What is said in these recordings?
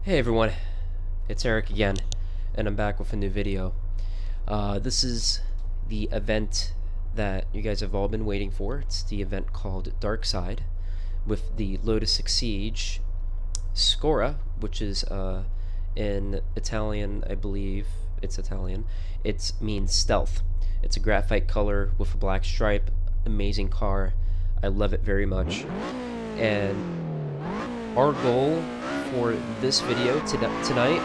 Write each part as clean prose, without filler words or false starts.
Hey everyone, it's Eric again, and I'm back with a new video. This is the event that you guys have all been waiting for. It's the event called Dark Side with the Lotus Exige Scura, which is in Italian, I believe it's Italian. It means stealth. It's a graphite color with a black stripe. Amazing car. I love it very much. And our goal for this video tonight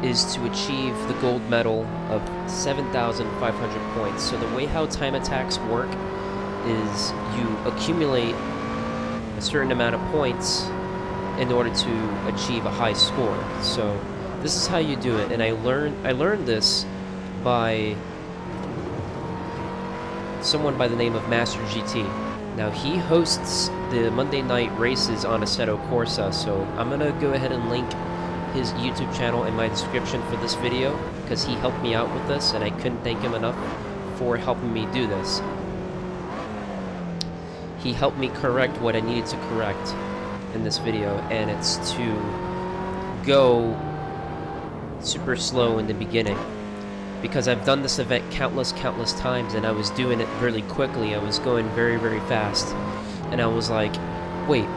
is to achieve the gold medal of 7,500 points. So the way how time attacks work is you accumulate a certain amount of points in order to achieve a high score. So this is how you do it, and I learned this by someone by the name of Master GT. Now he hosts the Monday night races on Assetto Corsa, so I'm gonna go ahead and link his YouTube channel in my description for this video because he helped me out with this and I couldn't thank him enough for helping me do this. He helped me correct what I needed to correct in this video, and it's to go super slow in the beginning. Because I've done this event countless times and I was doing it really quickly. I was going very fast. And I was like, wait,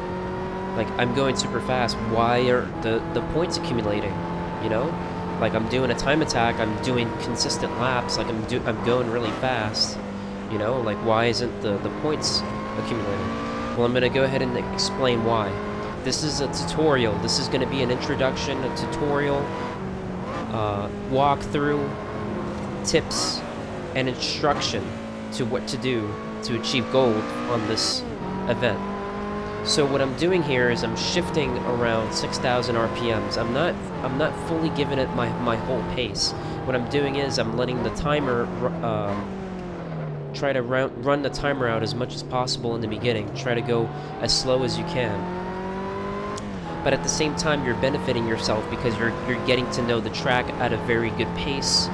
like I'm going super fast. Why are the points accumulating? You know? Like I'm doing a time attack, I'm doing consistent laps, like I'm going really fast. You know, like why isn't the points accumulating? Well, I'm gonna go ahead and explain why. This is a tutorial. This is gonna be an introduction, a tutorial, walkthrough, tips and instruction to what to do to achieve gold on this event. So what I'm doing here is I'm shifting around 6,000 RPMs. I'm not fully giving it my whole pace. What I'm doing is I'm letting the timer try to run the timer out as much as possible in the beginning. Try to go as slow as you can. But at the same time you're benefiting yourself because you're getting to know the track at a very good pace.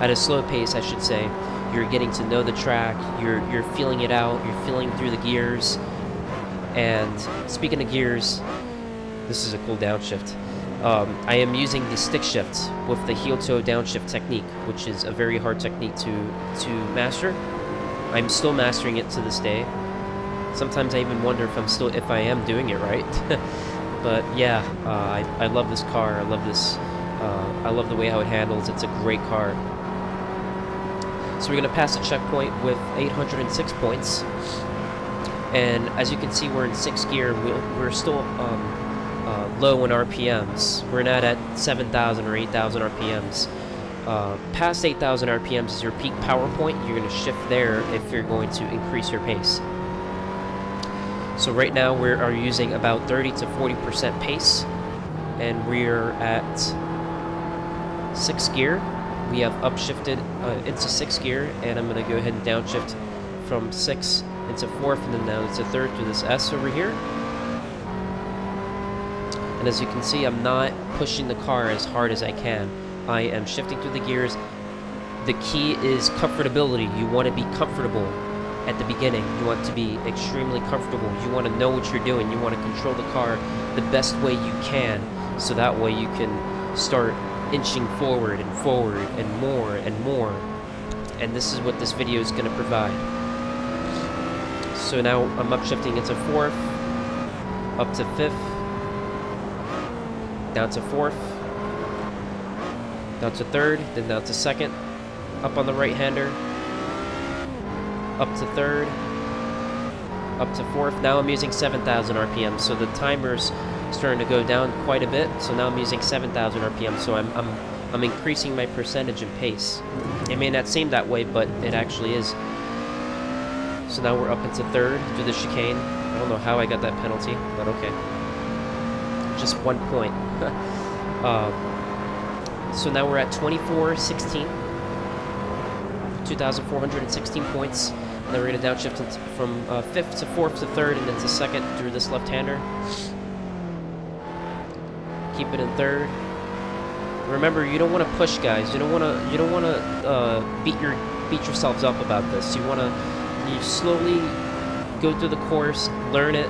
At a slow pace, I should say. You're getting to know the track, you're feeling it out, you're feeling through the gears. And speaking of gears, this is a cool downshift. I am using the stick shift with the heel toe downshift technique, which is a very hard technique to master. I'm still mastering it to this day. Sometimes I even wonder if I am doing it right. But yeah, I love this car. I love this. I love the way how it handles. It's a great car. So we're going to pass the checkpoint with 806 points. And as you can see, we're in 6th gear. We're still low in RPMs. We're not at 7,000 or 8,000 RPMs. Past 8,000 RPMs is your peak power point. You're going to shift there if you're going to increase your pace. So right now we are using about 30 to 40% pace. And we're at 6th gear. We have upshifted into 6th gear, and I'm going to go ahead and downshift from 6th into 4th, and then down into 3rd through this S over here. And as you can see, I'm not pushing the car as hard as I can. I am shifting through the gears. The key is comfortability. You want to be comfortable at the beginning. You want to be extremely comfortable. You want to know what you're doing. You want to control the car the best way you can, so that way you can start inching forward and more and more. And this is what this video is going to provide. So now I'm upshifting into 4th, up to 5th, down to 4th, down to 3rd, then down to 2nd, up on the right-hander, up to 3rd, up to 4th. Now I'm using 7,000 RPM, so the timer's starting to go down quite a bit. So now I'm using 7,000 RPM, so I'm increasing my percentage in pace. It may not seem that way, but it actually is. So now we're up into 3rd through the chicane. I don't know how I got that penalty, but okay. Just 1 point. So now we're at 2416, 2,416 points. And then we're going to downshift from 5th to 4th to 3rd, and then to 2nd through this left-hander. Keep it in 3rd. Remember, you don't want to push, guys. You don't want to beat yourselves up about this. You slowly go through the course, learn it,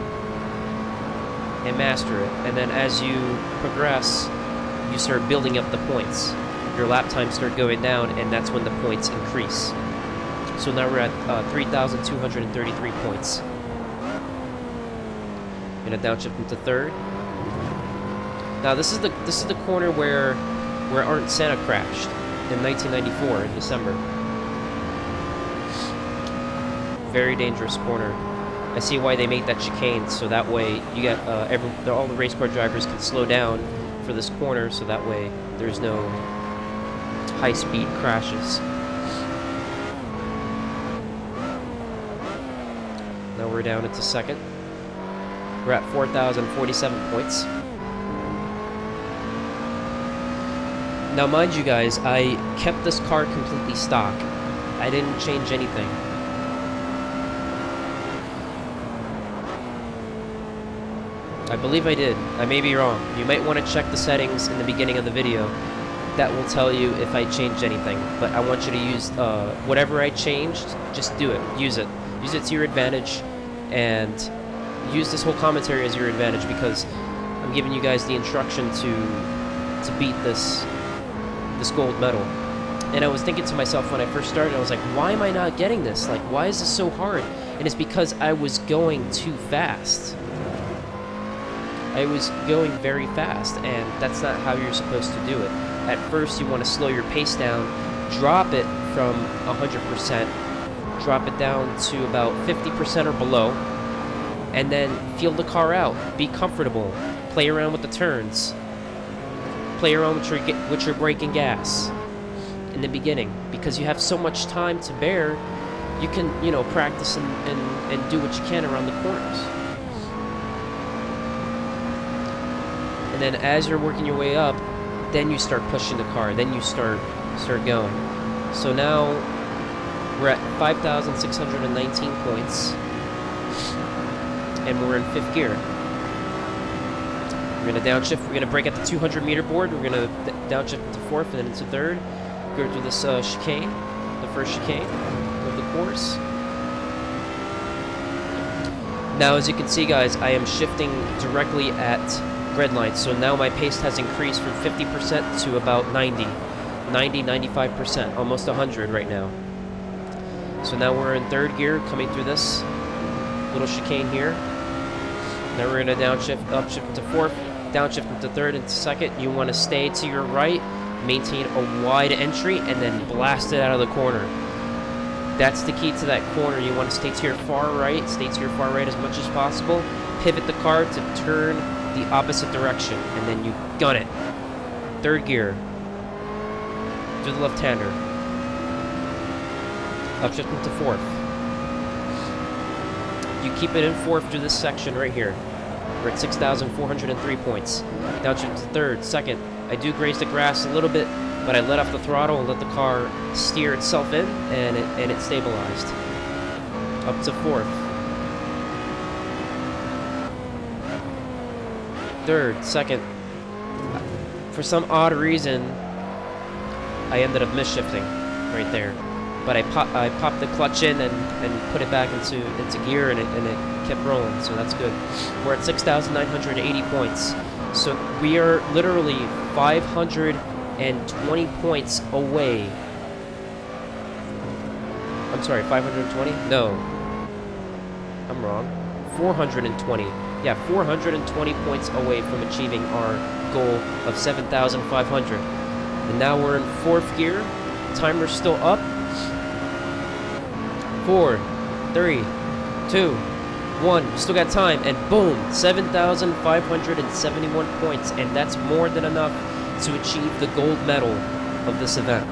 and master it. And then as you progress, you start building up the points. Your lap times start going down, and that's when the points increase. So now we're at 3,233 points. I'm gonna downshift into third. Now this is the corner where Arnt Senna crashed in 1994 in December. Very dangerous corner. I see why they made that chicane, so that way you get all the race car drivers can slow down for this corner, so that way there's no high-speed crashes. Now we're down into second. We're at 4,047 points. Now mind you guys, I kept this car completely stock. I didn't change anything. I believe I did. I may be wrong. You might want to check the settings in the beginning of the video. That will tell you if I changed anything. But I want you to use whatever I changed, just do it. Use it. Use it to your advantage, and use this whole commentary as your advantage, because I'm giving you guys the instruction to beat this gold medal. And I was thinking to myself when I first started, I was like, why am I not getting this? Like, why is this so hard? And it's because I was going too fast. I was going very fast, and that's not how you're supposed to do it. At first, you want to slow your pace down, drop it from 100%, drop it down to about 50% or below, and then feel the car out. Be comfortable. Play around with the turns. Play around with your brake and gas in the beginning, because you have so much time to bear. You can, you know, practice and do what you can around the corners. And then as you're working your way up, then you start pushing the car. Then you start going. So now we're at 5,619 points, and we're in 5th gear. We're gonna downshift. We're gonna brake at the 200-meter board. We're gonna downshift into 4th and then into 3rd. Go through this chicane, the first chicane of the course. Now, as you can see, guys, I am shifting directly at red line. So now my pace has increased from 50% to about 95%, almost 100 right now. So now we're in 3rd gear, coming through this little chicane here. Now we're gonna downshift, upshift to 4th, downshift into 3rd and 2nd. You want to stay to your right, maintain a wide entry, and then blast it out of the corner. That's the key to that corner. You want to stay to your far right, as much as possible. Pivot the car to turn the opposite direction, and then you gun it. 3rd gear. Do the left-hander. Upshift into 4th. You keep it in 4th through this section right here. We're at 6,403 points. Downshift to 3rd, 2nd. I do graze the grass a little bit, but I let off the throttle and let the car steer itself in, and it stabilized. Up to 4th. 3rd, 2nd. For some odd reason, I ended up misshifting right there. But I popped the clutch in and put it back into gear, and it kept rolling, so that's good. We're at 6,980 points. So we are literally 520 points away. I'm sorry, 520? No. I'm wrong. 420. Yeah, 420 points away from achieving our goal of 7,500. And now we're in 4th gear. Timer's still up. 4, 3, 2, 1. We still got time, and boom, 7,571 points, and that's more than enough to achieve the gold medal of this event.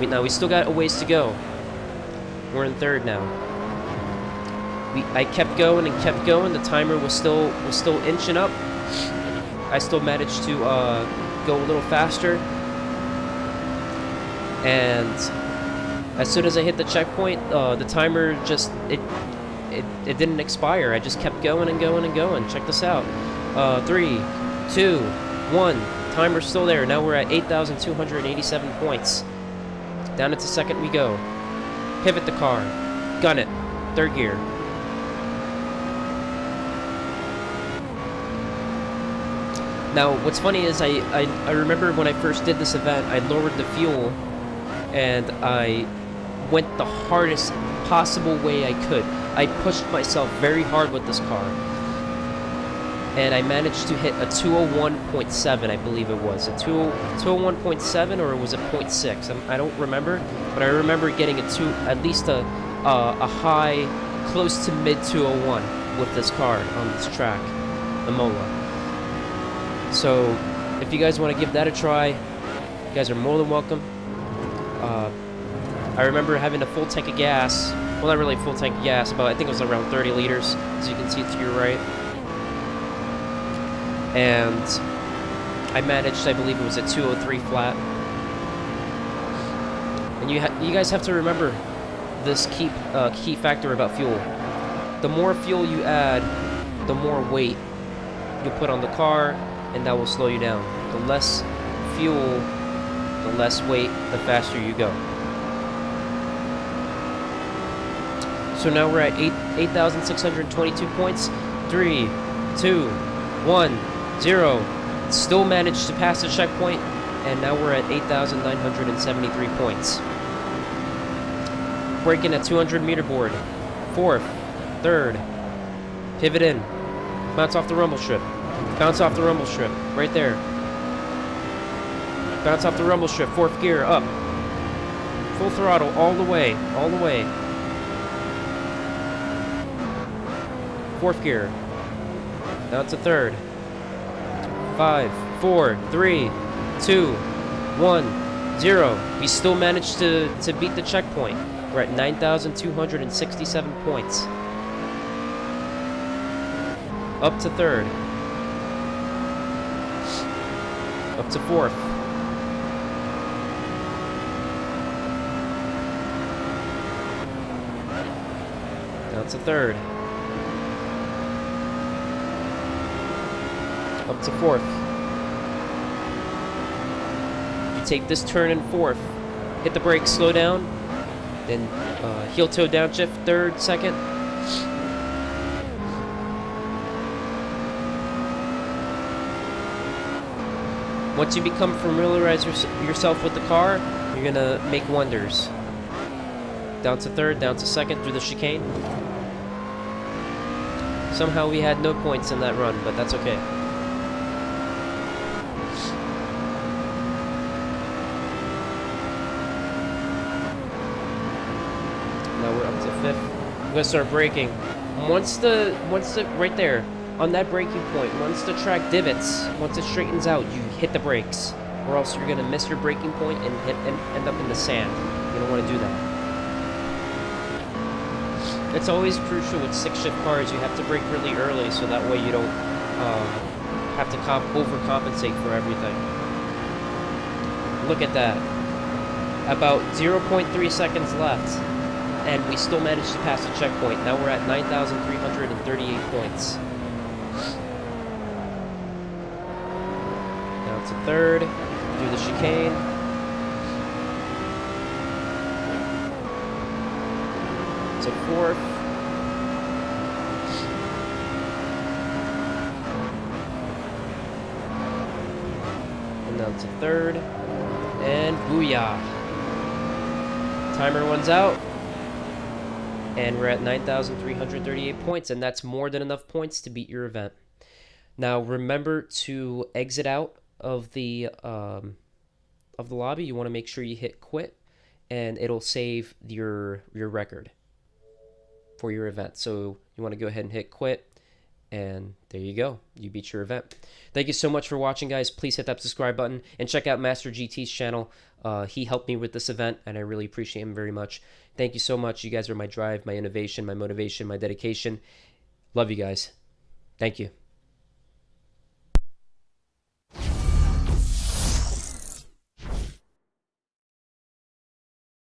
Now we still got a ways to go. We're in 3rd now. I kept going and kept going. The timer was still inching up. I still managed to go a little faster, and as soon as I hit the checkpoint, the timer just it didn't expire. I just kept going and going and going. Check this out. 3, 2, 1. Timer's still there. Now we're at 8,287 points. Down into 2nd we go. Pivot the car. Gun it. 3rd gear. Now, what's funny is I remember when I first did this event, I lowered the fuel, and I went the hardest possible way I could. I pushed myself very hard with this car, and I managed to hit a 201.7, I believe it was. A 201.7, or was it 0.6? I don't remember, but I remember getting at least a high, close to mid 201 with this car on this track, the MOLA. So, if you guys want to give that a try, you guys are more than welcome. I remember having a full tank of gas. Well, not really a full tank of gas, but I think it was around 30 liters, as you can see to your right. And I managed, I believe it was at 203 flat. And you guys have to remember this key factor about fuel. The more fuel you add, the more weight you put on the car, and that will slow you down. The less fuel, the less weight, the faster you go. So now we're at 8,622 points. 3, 2, 1, 0. Still managed to pass the checkpoint, and now we're at 8,973 points. Braking at 200 meter board. 4th, 3rd, pivot in, bounce off the rumble strip. Bounce off the rumble strip, right there. Bounce off the rumble strip, 4th gear, up. Full throttle, all the way, all the way. 4th gear. Now it's a 3rd. 5, 4, 3, 2, 1, 0. We still managed to beat the checkpoint. We're at 9,267 points. Up to 3rd. Up to 4th. Down to 3rd. Up to 4th. You take this turn in 4th. Hit the brakes, slow down. Then heel toe downshift, 3rd, 2nd. Once you become familiarize yourself with the car, you're gonna make wonders. Down to 3rd, down to 2nd through the chicane. Somehow we had no points in that run, but that's okay. Now we're up to 5th. I'm gonna start braking. Once the right there on that braking point, once the track divots, once it straightens out, you hit the brakes, or else you're gonna miss your braking point and end up in the sand. You don't want to do that. It's always crucial with 6-shift cars. You have to brake really early, so that way you don't have to overcompensate for everything. Look at that. About 0.3 seconds left, and we still managed to pass the checkpoint. Now we're at 9,338 points. Now to 3rd, through the chicane. To 4th. And now to 3rd. And booyah. Timer runs out. And we're at 9,338 points, and that's more than enough points to beat your event. Now remember to exit out of the lobby. You want to make sure you hit quit, and it'll save your record for your event. So you want to go ahead and hit quit, and there you go. You beat your event. Thank you so much for watching, guys. Please hit that subscribe button and check out Master GT's channel. He helped me with this event, and I really appreciate him very much. Thank you so much. You guys are my drive, my innovation, my motivation, my dedication. Love you guys. Thank you.